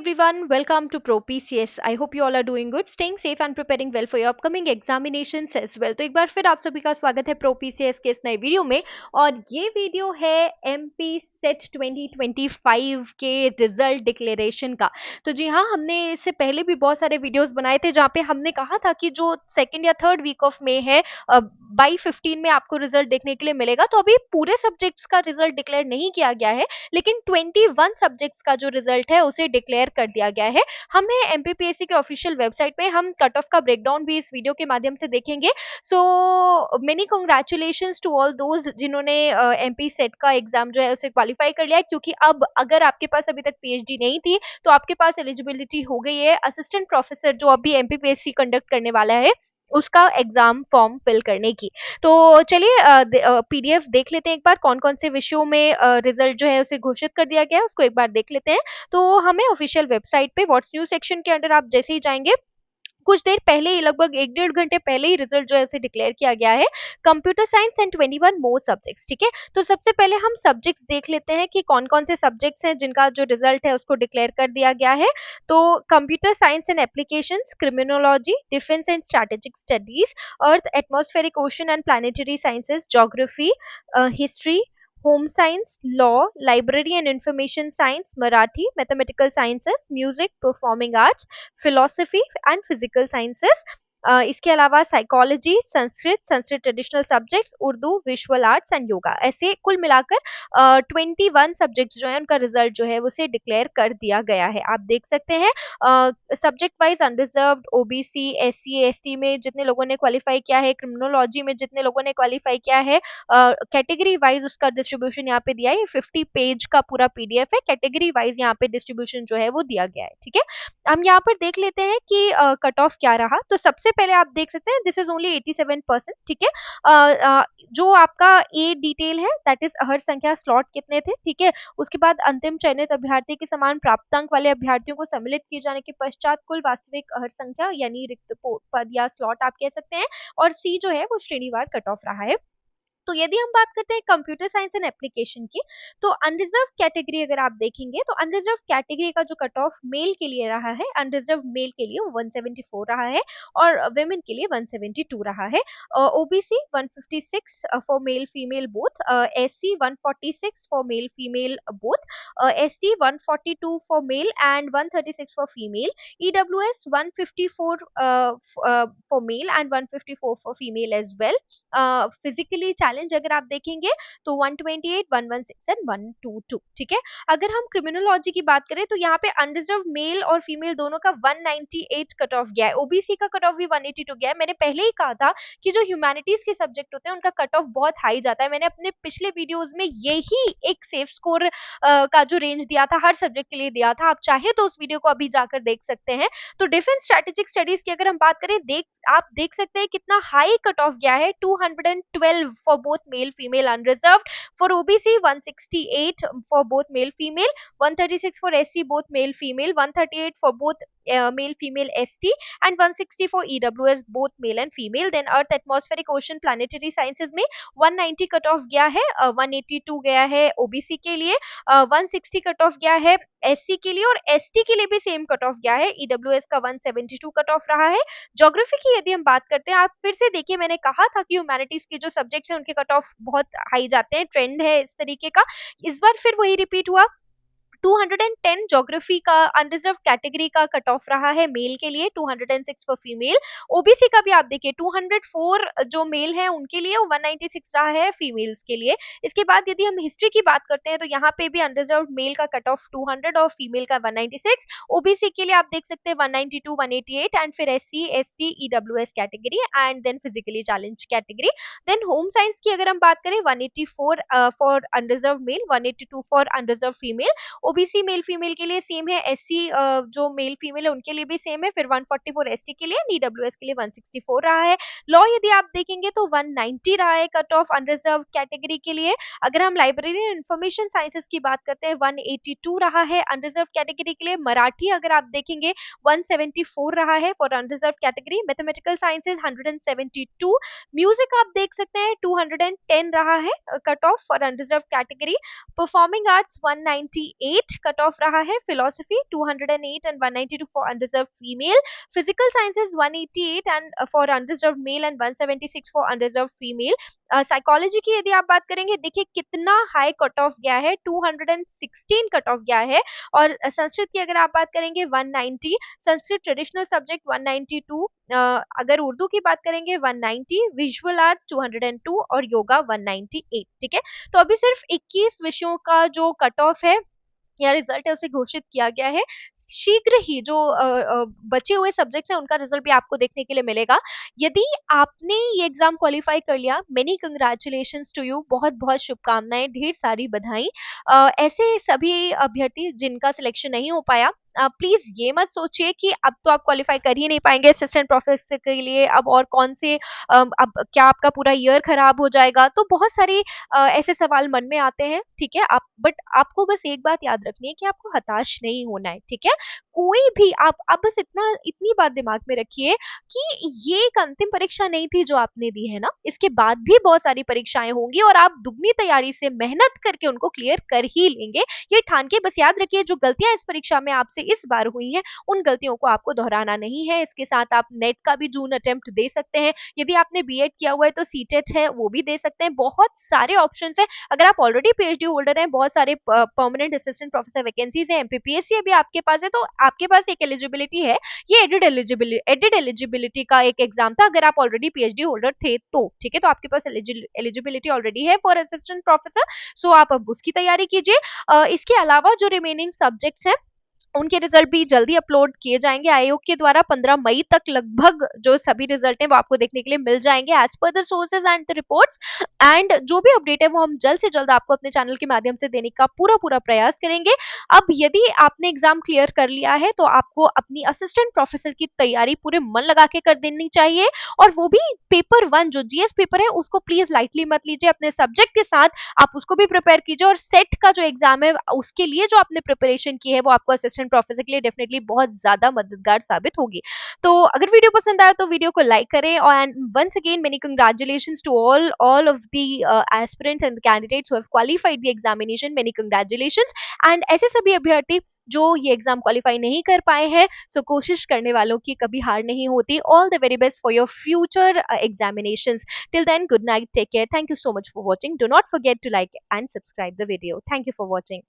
everyone, welcome to Pro PCS. I hope you all are doing good, staying safe and preparing well for your upcoming examinations as well. तो एक बार फिर आप सभी का स्वागत है Pro PCS के इस नए वीडियो में और ये वीडियो है MP सेट 2025 के रिजल्ट डिक्लेरेशन का। तो जी हाँ, हमने इससे पहले भी बहुत सारे वीडियोस बनाए थे जहाँ पे हमने कहा था कि जो सेकेंड या थर्ड वीक ऑफ मे है बाई 15 में आपको रिजल्ट देखने के लिए मिलेगा। तो अभी पूरे सब्जेक्ट्स का रिजल्ट डिक्लेयर नहीं किया गया है, लेकिन 21 सब्जेक्ट्स का जो रिजल्ट है उसे डिक्लेयर कर दिया गया है। हमें एमपीपीएससी के ऑफिशियल वेबसाइट पे हम कट ऑफ का ब्रेकडाउन भी इस वीडियो के माध्यम से देखेंगे। So many congratulations to all those जिन्होंने एमपी सेट का एग्जाम जो है उसे क्वालिफाई कर लिया है, क्योंकि अब अगर आपके पास अभी तक पीएचडी नहीं थी तो आपके पास एलिजिबिलिटी हो गई है असिस्टेंट प्रोफेसर जो अभी एमपीपीएससी कंडक्ट करने वाला है उसका एग्जाम फॉर्म फिल करने की। तो चलिए पीडीएफ देख लेते हैं एक बार, कौन कौन से विषयों में रिजल्ट जो है उसे घोषित कर दिया गया है उसको एक बार देख लेते हैं। तो हमें ऑफिशियल वेबसाइट पे व्हाट्स न्यू सेक्शन के अंडर आप जैसे ही जाएंगे, कुछ देर पहले ही, लगभग 1-1.5 घंटे पहले ही रिजल्ट जो है उसे डिक्लेयर किया गया है। Computer science and 21 more subjects. ठीक है, तो सबसे पहले हम सब्जेक्ट्स देख लेते हैं कि कौन कौन से सब्जेक्ट्स हैं जिनका जो रिजल्ट है उसको डिक्लेयर कर दिया गया है। तो computer science and applications, criminology, defence and strategic studies, earth atmospheric ocean and planetary sciences, geography, history, home science, law, library and information science, Marathi, mathematical sciences, music, performing arts, philosophy and physical sciences। इसके अलावा psychology, Sanskrit, Sanskrit traditional subjects, Urdu, visual arts and yoga, ऐसे कुल मिलाकर 21 subjects जो है उनका result जो है उसे डिक्लेयर कर दिया गया है। आप देख सकते हैं subject wise unreserved, OBC, SC, ST में जितने लोगों ने क्वालिफाई किया है, क्रिमिनोलॉजी में जितने लोगों ने क्वालिफाई किया है, कैटेगरी वाइज उसका डिस्ट्रीब्यूशन यहाँ पे दिया है। 50 पेज का पूरा पीडीएफ है, कैटेगरी वाइज यहाँ पे डिस्ट्रीब्यूशन जो है वो दिया गया है। ठीक है, हम यहाँ पर देख लेते हैं कि कट ऑफ क्या रहा। तो सबसे पहले आप देख सकते हैं दिस इज ओनली 87%। ठीक है, जो आपका ए डिटेल है दैट इज हर संख्या स्लॉट कितने थे। ठीक है, उसके बाद अंतिम चयनित अभ्यर्थी के समान प्राप्तांक वाले अभ्यर्थियों को सम्मिलित किए जाने के पश्चात कुल वास्तविक हर संख्या यानी रिक्त पद या स्लॉट आप कह सकते हैं, और सी जो है वो श्रेणीवार कट ऑफ रहा है। तो यदि हम बात करते हैं कंप्यूटर साइंस एंड एप्लीकेशन की, तो अनरिजर्व कैटेगरी अगर आप देखेंगे तो अनरिजर्व कैटेगरी का जो कट ऑफ मेल के लिए रहा है, अनरिजर्व मेल के लिए 174 रहा है और वेमेन के लिए 172 रहा है। OBC 156 for male female both, SC 146 for male female both, ST 142 for male and 136 for female, EWS 154 for male and 154 for female as well. Physically challenge अगर आप देखेंगे तो 128, 116 एंड 122। ठीक है, अगर हम क्रिमिनोलॉजी की बात करें तो यहाँ पे अनरिजर्व मेल और फीमेल दोनों का 198 कट ऑफ गया है, ओबीसी का कट ऑफ भी 182 गया है। मैंने पहले ही कहा था कि जो ह्यूमैनिटीज के सब्जेक्ट होते हैं उनका कट ऑफ बहुत हाई जाता है। मैंने अपने पिछले वीडियोस में यही एक सेफ स्कोर का जो रेंज दिया था हर सब्जेक्ट के लिए दिया था, आप चाहे तो उस वीडियो को अभी जाकर देख सकते हैं। तो डिफेंस स्ट्रेटेजिक स्टडीज की अगर हम बात करें, आप देख सकते हैं कितना हाई कट ऑफ गया है, 212 for both male female unreserved, for OBC 168 for both male female, 136 for SC both male female, 138 for both male female ST and 160 for EWS both male and female. Then earth atmospheric ocean planetary sciences में 190 cut off गया है, 182 गया है OBC के लिए, 160 cut off गया है SC के लिए, और एसटी के लिए भी सेम कट ऑफ गया है, ईडब्ल्यूएस का 172 कट ऑफ रहा है। ज्योग्राफी की यदि हम बात करते हैं, आप फिर से देखिए, मैंने कहा था कि ह्यूमैनिटीज के जो सब्जेक्ट्स हैं उनके कट ऑफ बहुत हाई जाते हैं, ट्रेंड है इस तरीके का, इस बार फिर वही रिपीट हुआ। 210 ज्योग्राफी का अनरिजर्व कैटेगरी का कट ऑफ रहा है मेल के लिए, 206 फॉर फीमेल। ओबीसी का भी आप देखिए 204 जो मेल है उनके लिए, 196 रहा है फीमेल्स के लिए। इसके बाद यदि हम हिस्ट्री की बात करते हैं तो यहाँ पे भी अनरिजर्व मेल का कट ऑफ 200 और फीमेल का 196, ओबीसी के लिए आप देख सकते हैं 192, 188 एंड फिर SC, ST, EWS category and then physically challenge category. Then home science की अगर हम बात करें 184 for unreserve male, 182 for unreserve female. OBC male female के लिए सेम है, एससी जो मेल फीमेल है उनके लिए भी सेम है, फिर 144 एसटी के लिए, ईडब्ल्यूएस के लिए 164 रहा है। लॉ यदि आप देखेंगे तो 190 रहा है कट ऑफ अनरिजर्व कैटेगरी के लिए। अगर हम लाइब्रेरी एंड इंफॉर्मेशन साइंसेज की बात करते हैं 182 रहा है अनरिजर्व कैटेगरी के लिए। मराठी अगर आप देखेंगे 174 रहा है for unreserve category. Mathematical sciences 172। Music आप देख सकते हैं 210 रहा है cut off for unreserve category. Performing arts 198 208 cut off रहा है, philosophy 208 and 192 for unreserve female, physical sciences 188 and for unreserve male and 176 for unreserve female. Psychology की यदि आप बात करेंगे, देखिए कितना हाई कट ऑफ गया है, 216 कट ऑफ गया है। और संस्कृत की अगर आप बात करेंगे 190, संस्कृत ट्रेडिशनल सब्जेक्ट 192, अगर उर्दू की बात करेंगे 190, विजुअल आर्ट्स 202 और योगा 198। ठीक है, तो अभी सिर्फ 21 विषयों का जो कट ऑफ है या रिजल्ट है उसे घोषित किया गया है। शीघ्र ही जो बचे हुए सब्जेक्ट्स हैं उनका रिजल्ट भी आपको देखने के लिए मिलेगा। यदि आपने ये एग्जाम क्वालिफाई कर लिया, मेनी कंग्रेचुलेशंस टू यू, बहुत बहुत शुभकामनाएं, ढेर सारी बधाई। ऐसे सभी अभ्यर्थी जिनका सिलेक्शन नहीं हो पाया, प्लीज ये मत सोचिए कि अब तो आप क्वालिफाई कर ही नहीं पाएंगे असिस्टेंट प्रोफेसर के लिए, अब और कौन से अब क्या आपका पूरा ईयर खराब हो जाएगा। तो बहुत सारी ऐसे सवाल मन में आते हैं, ठीक है। आप बट आपको बस एक बात याद रखनी है कि आपको हताश नहीं होना है, ठीक है। कोई भी आप बस इतनी बात दिमाग में रखिए कि ये एक अंतिम परीक्षा नहीं थी जो आपने दी है ना, इसके बाद भी बहुत सारी परीक्षाएं होंगी और आप दुगनी तैयारी से मेहनत करके उनको क्लियर कर ही लेंगे। ये ठान के बस याद रखिए, जो गलतियां इस परीक्षा में आपसे इस बार हुई हैं उन गलतियों को आपको दोहराना नहीं है। इसके साथ आप नेट का भी जून अटेम्प्ट दे सकते हैं, यदि आपने बीएड किया हुआ है तो सीटेट है वो भी दे सकते हैं। बहुत सारे ऑप्शन है, अगर आप ऑलरेडी पीएचडी होल्डर हैं, बहुत सारे परमानेंट असिस्टेंट प्रोफेसर वैकेंसीज है, एमपीपीएससी अभी आपके पास है, तो आपके पास एक एलिजिबिलिटी है। ये एडिड एलिजिबिलिटी का एक एग्जाम था, अगर आप ऑलरेडी पीएचडी होल्डर थे तो, ठीक है। तो आपके पास एलिजिबिलिटी ऑलरेडी है फॉर असिस्टेंट प्रोफेसर, सो आप अब उसकी तैयारी कीजिए। इसके अलावा जो रिमेनिंग सब्जेक्ट्स हैं उनके रिजल्ट भी जल्दी अपलोड किए जाएंगे आयोग के द्वारा। 15 मई तक लगभग जो सभी रिजल्ट हैं वो आपको देखने के लिए मिल जाएंगे एज पर the sources and the reports. And जो भी अपडेट है वो हम जल्द से जल्द आपको अपने चैनल के माध्यम से देने का पूरा पूरा प्रयास करेंगे। अब यदि आपने एग्जाम क्लियर कर लिया है तो आपको अपनी असिस्टेंट प्रोफेसर की तैयारी पूरे मन लगा के कर देनी चाहिए, और वो भी पेपर 1 जो जीएस पेपर है उसको प्लीज लाइटली मत लीजिए, अपने सब्जेक्ट के साथ आप उसको भी प्रिपेयर कीजिए। और सेट का जो एग्जाम है उसके लिए जो आपने प्रिपरेशन की है वो आपको असिस्टेंट प्रोफेसर के लिए डेफिनेटली बहुत ज्यादा मददगार साबित होगी। तो अगर वीडियो पसंद आया तो वीडियो को लाइक करें, और once again many congratulations to all of the aspirants and candidates who have qualified the examination, many congratulations. And ऐसे सभी अभ्यर्थी जो ये एग्जाम क्वालिफाई नहीं कर पाए हैं, सो कोशिश करने वालों की कभी हार नहीं होती। All the very best for your future examinations. Till then, good night, take care. Thank you so much for watching. Do not forget to like and subscribe the video. Thank you for watching.